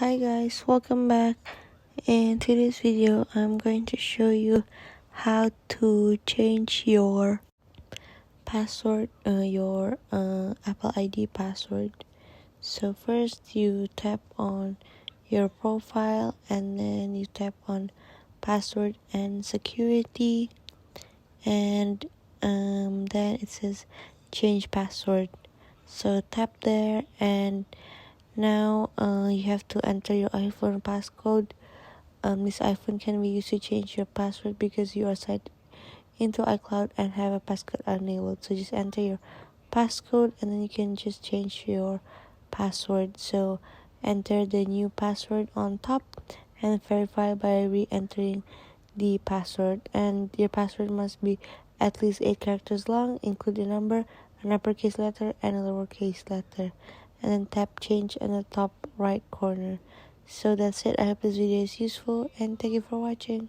Hi guys, welcome back. In today's video, I'm going to show you how to change your password, your Apple ID password. So first you tap on your profile and then you tap on password and security, and then it says change password. So tap there, and now you have to enter your iPhone passcode. This iPhone can be used to change your password because you are signed into iCloud and have a passcode enabled. So just enter your passcode and then you can just change your password. So enter the new password on top and verify by re-entering the password. And your password must be at least 8 characters long, include a number, an uppercase letter, and a lowercase letter. And then tap change in the top right corner. So that's it. I hope this video is useful and thank you for watching.